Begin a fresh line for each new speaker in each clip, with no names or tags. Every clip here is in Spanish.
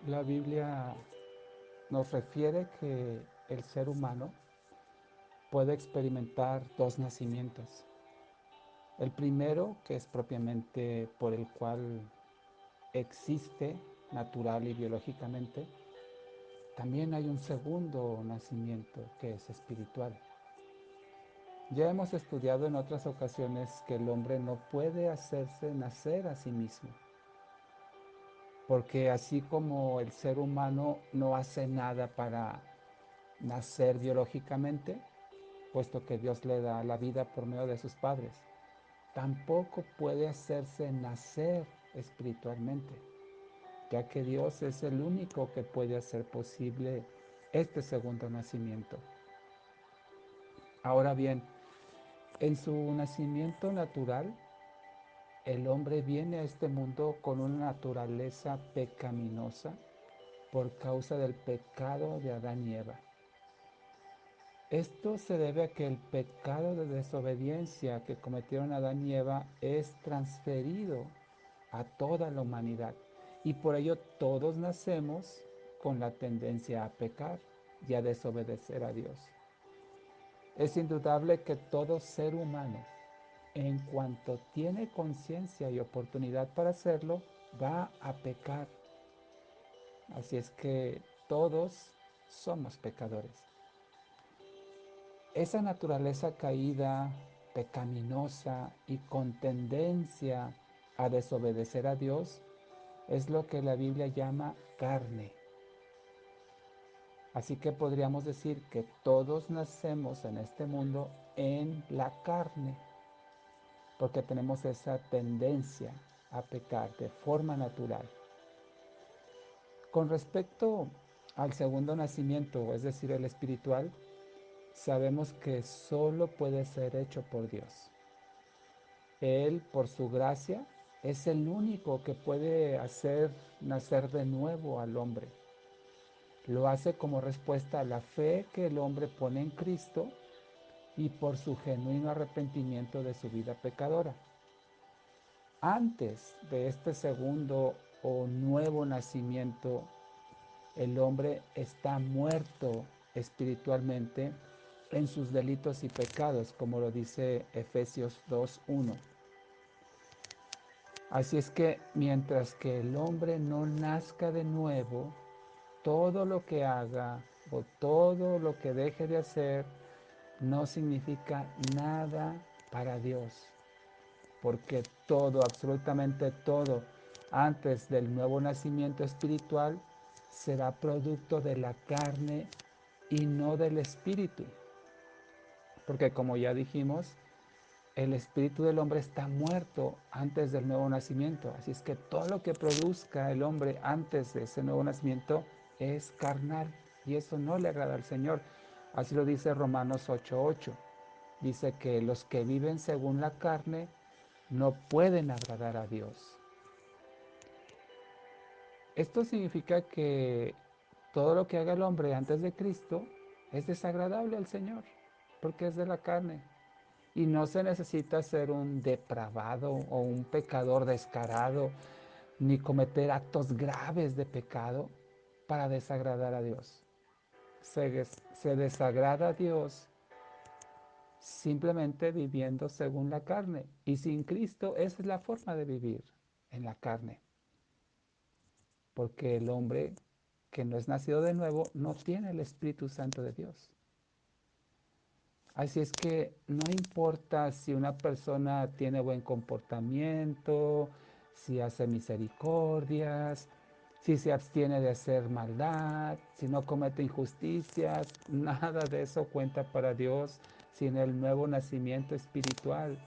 La Biblia nos refiere que el ser humano puede experimentar dos nacimientos. El primero, que es propiamente por el cual existe natural y biológicamente. También hay un segundo nacimiento que es espiritual. Ya hemos estudiado en otras ocasiones que el hombre no puede hacerse nacer a sí mismo, porque así como el ser humano no hace nada para nacer biológicamente, puesto que Dios le da la vida por medio de sus padres, tampoco puede hacerse nacer espiritualmente, ya que Dios es el único que puede hacer posible este segundo nacimiento. Ahora bien, en su nacimiento natural, el hombre viene a este mundo con una naturaleza pecaminosa por causa del pecado de Adán y Eva. Esto se debe a que el pecado de desobediencia que cometieron Adán y Eva es transferido a toda la humanidad y por ello todos nacemos con la tendencia a pecar y a desobedecer a Dios. Es indudable que todo ser humano, en cuanto tiene conciencia y oportunidad para hacerlo, va a pecar. Así es que todos somos pecadores. Esa naturaleza caída, pecaminosa y con tendencia a desobedecer a Dios es lo que la Biblia llama carne. Así que podríamos decir que todos nacemos en este mundo en la carne, porque tenemos esa tendencia a pecar de forma natural. Con respecto al segundo nacimiento, es decir, el espiritual, sabemos que solo puede ser hecho por Dios. Él, por su gracia, es el único que puede hacer nacer de nuevo al hombre. Lo hace como respuesta a la fe que el hombre pone en Cristo y por su genuino arrepentimiento de su vida pecadora. Antes de este segundo o nuevo nacimiento, el hombre está muerto espiritualmente en sus delitos y pecados, como lo dice Efesios 2:1. Así es que mientras que el hombre no nazca de nuevo, todo lo que haga o todo lo que deje de hacer no significa nada para Dios, porque todo, absolutamente todo, antes del nuevo nacimiento espiritual, será producto de la carne y no del espíritu. Porque como ya dijimos, el espíritu del hombre está muerto antes del nuevo nacimiento. Así es que todo lo que produzca el hombre antes de ese nuevo nacimiento es carnal y eso no le agrada al Señor. Así lo dice Romanos 8:8. Dice que los que viven según la carne no pueden agradar a Dios. Esto significa que todo lo que haga el hombre antes de Cristo es desagradable al Señor, porque es de la carne. Y no se necesita ser un depravado o un pecador descarado, ni cometer actos graves de pecado para desagradar a Dios. Se desagrada a Dios simplemente viviendo según la carne. Y sin Cristo, esa es la forma de vivir en la carne. Porque el hombre que no es nacido de nuevo no tiene el Espíritu Santo de Dios. Así es que no importa si una persona tiene buen comportamiento, si hace misericordias, si se abstiene de hacer maldad, si no comete injusticias, nada de eso cuenta para Dios sin el nuevo nacimiento espiritual.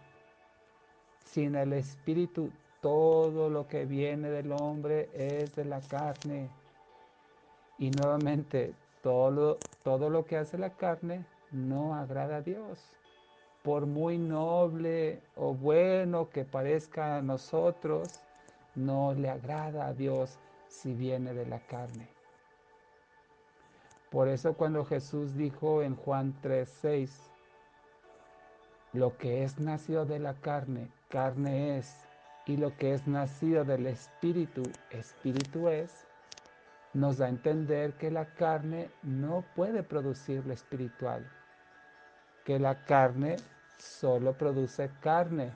Sin el Espíritu, todo lo que viene del hombre es de la carne. Y nuevamente, todo lo que hace la carne no agrada a Dios. Por muy noble o bueno que parezca a nosotros, no le agrada a Dios si viene de la carne. Por eso cuando Jesús dijo en Juan 3:6, lo que es nacido de la carne, carne es, y lo que es nacido del Espíritu, Espíritu es, nos da a entender que la carne no puede producir lo espiritual, que la carne solo produce carne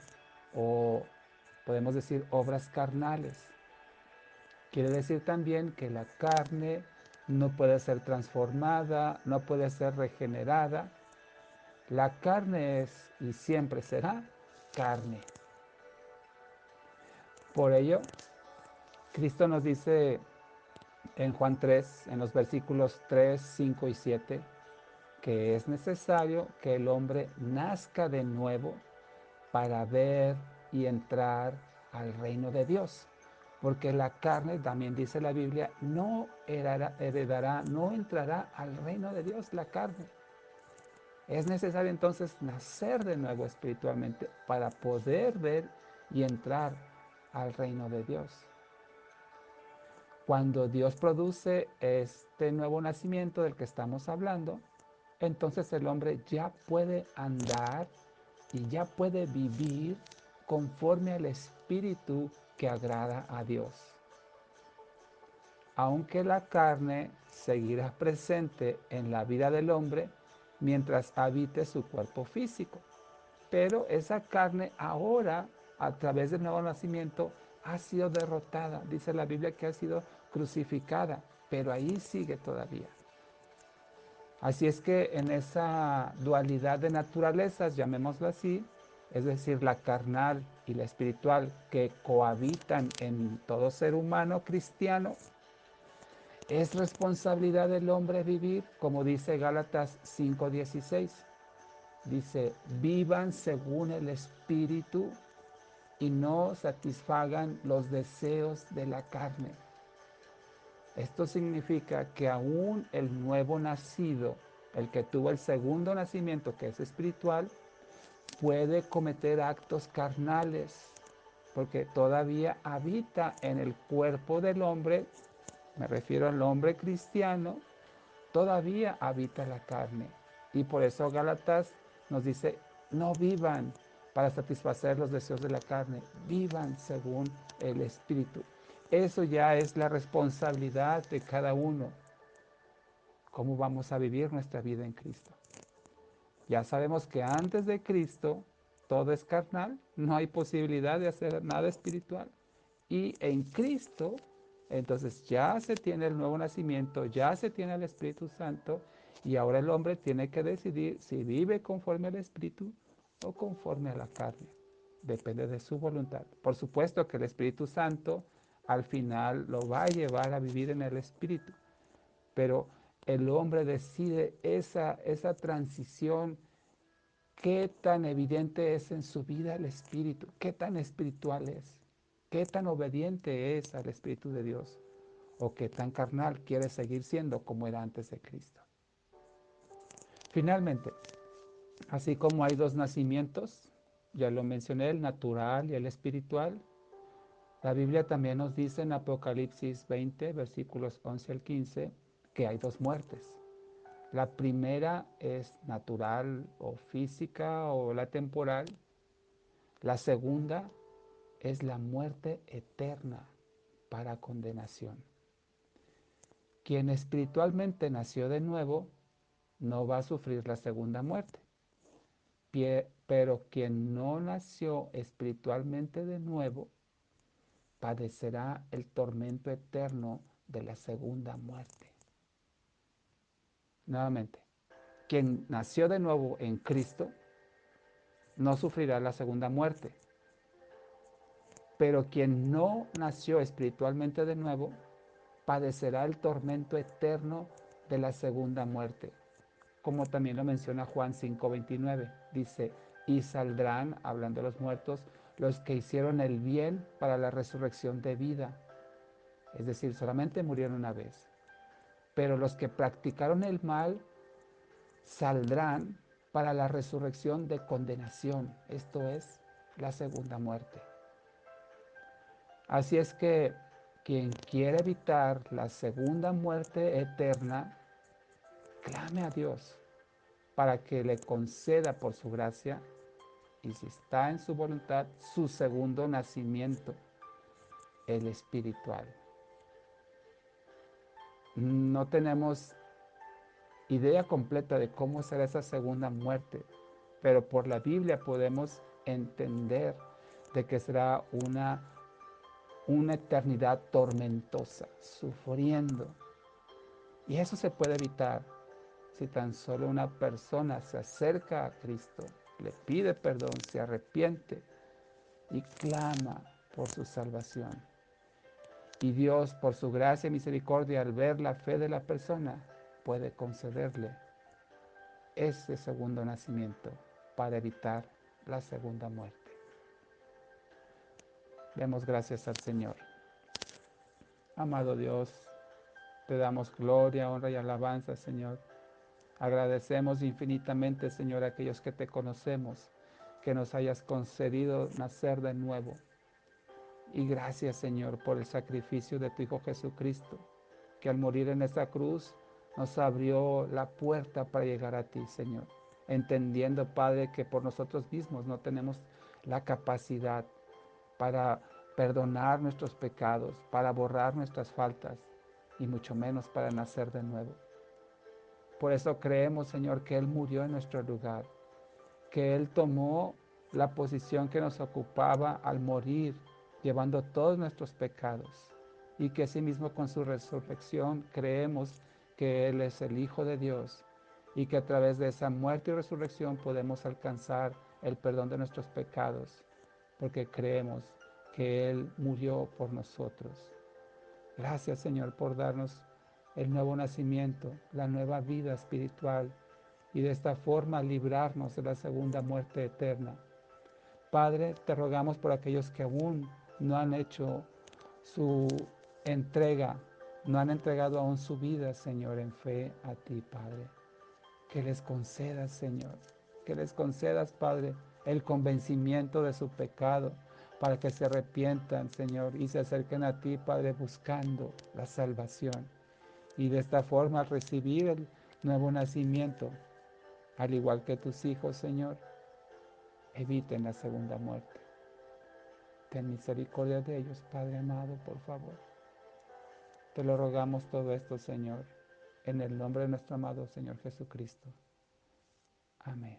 o podemos decir obras carnales. Quiere decir también que la carne no puede ser transformada, no puede ser regenerada. La carne es y siempre será carne. Por ello, Cristo nos dice en Juan 3, en los versículos 3, 5 y 7, que es necesario que el hombre nazca de nuevo para ver y entrar al reino de Dios. Porque la carne, también dice la Biblia, no heredará, no entrará al reino de Dios la carne. Es necesario entonces nacer de nuevo espiritualmente para poder ver y entrar al reino de Dios. Cuando Dios produce este nuevo nacimiento del que estamos hablando, entonces el hombre ya puede andar y ya puede vivir conforme al espíritu que agrada a Dios. Aunque la carne seguirá presente en la vida del hombre mientras habite su cuerpo físico. Pero esa carne ahora, a través del nuevo nacimiento, ha sido derrotada. Dice la Biblia que ha sido crucificada, pero ahí sigue todavía. Así es que en esa dualidad de naturalezas, llamémoslo así, es decir, la carnal y la espiritual que cohabitan en todo ser humano cristiano, es responsabilidad del hombre vivir, como dice Gálatas 5:16. Dice, vivan según el Espíritu y no satisfagan los deseos de la carne. Esto significa que aún el nuevo nacido, el que tuvo el segundo nacimiento, que es espiritual, puede cometer actos carnales, porque todavía habita en el cuerpo del hombre, me refiero al hombre cristiano, todavía habita la carne. Y por eso Gálatas nos dice, no vivan para satisfacer los deseos de la carne, vivan según el Espíritu. Eso ya es la responsabilidad de cada uno, cómo vamos a vivir nuestra vida en Cristo. Ya sabemos que antes de Cristo todo es carnal, no hay posibilidad de hacer nada espiritual. Y en Cristo, entonces ya se tiene el nuevo nacimiento, ya se tiene el Espíritu Santo y ahora el hombre tiene que decidir si vive conforme al Espíritu o conforme a la carne. Depende de su voluntad. Por supuesto que el Espíritu Santo al final lo va a llevar a vivir en el Espíritu, pero el hombre decide esa transición. ¿Qué tan evidente es en su vida el Espíritu? ¿Qué tan espiritual es? ¿Qué tan obediente es al Espíritu de Dios? ¿O qué tan carnal quiere seguir siendo como era antes de Cristo? Finalmente, así como hay dos nacimientos, ya lo mencioné, el natural y el espiritual, la Biblia también nos dice en Apocalipsis 20, versículos 11 al 15, que hay dos muertes. La primera es natural o física o la temporal. La segunda es la muerte eterna para condenación. Quien espiritualmente nació de nuevo no va a sufrir la segunda muerte, pero quien no nació espiritualmente de nuevo padecerá el tormento eterno de la segunda muerte. Nuevamente, quien nació de nuevo en Cristo no sufrirá la segunda muerte, pero quien no nació espiritualmente de nuevo padecerá el tormento eterno de la segunda muerte. Como también lo menciona Juan 5:29. Dice, y saldrán, hablando de los muertos, los que hicieron el bien para la resurrección de vida. Es decir, solamente murieron una vez. Pero los que practicaron el mal saldrán para la resurrección de condenación. Esto es la segunda muerte. Así es que quien quiere evitar la segunda muerte eterna, clame a Dios para que le conceda por su gracia y si está en su voluntad su segundo nacimiento, el espiritual. No tenemos idea completa de cómo será esa segunda muerte, pero por la Biblia podemos entender de que será una eternidad tormentosa, sufriendo. Y eso se puede evitar si tan solo una persona se acerca a Cristo, le pide perdón, se arrepiente y clama por su salvación. Y Dios, por su gracia y misericordia, al ver la fe de la persona, puede concederle ese segundo nacimiento para evitar la segunda muerte. Demos gracias al Señor. Amado Dios, te damos gloria, honra y alabanza, Señor. Agradecemos infinitamente, Señor, a aquellos que te conocemos, que nos hayas concedido nacer de nuevo. Y gracias, Señor, por el sacrificio de tu Hijo Jesucristo, que al morir en esta cruz nos abrió la puerta para llegar a ti, Señor. Entendiendo, Padre, que por nosotros mismos no tenemos la capacidad para perdonar nuestros pecados, para borrar nuestras faltas y mucho menos para nacer de nuevo. Por eso creemos, Señor, que Él murió en nuestro lugar, que Él tomó la posición que nos ocupaba al morir, llevando todos nuestros pecados, y que asimismo con su resurrección creemos que Él es el Hijo de Dios y que a través de esa muerte y resurrección podemos alcanzar el perdón de nuestros pecados, porque creemos que Él murió por nosotros. Gracias, Señor, por darnos el nuevo nacimiento, la nueva vida espiritual y de esta forma librarnos de la segunda muerte eterna. Padre, te rogamos por aquellos que aún no han hecho su entrega, no han entregado aún su vida, Señor, en fe a ti, Padre. Que les concedas, Señor, que les concedas, Padre, el convencimiento de su pecado, para que se arrepientan, Señor, y se acerquen a ti, Padre, buscando la salvación. Y de esta forma recibir el nuevo nacimiento, al igual que tus hijos, Señor, eviten la segunda muerte. Ten misericordia de ellos, Padre amado, por favor. Te lo rogamos todo esto, Señor, en el nombre de nuestro amado Señor Jesucristo. Amén.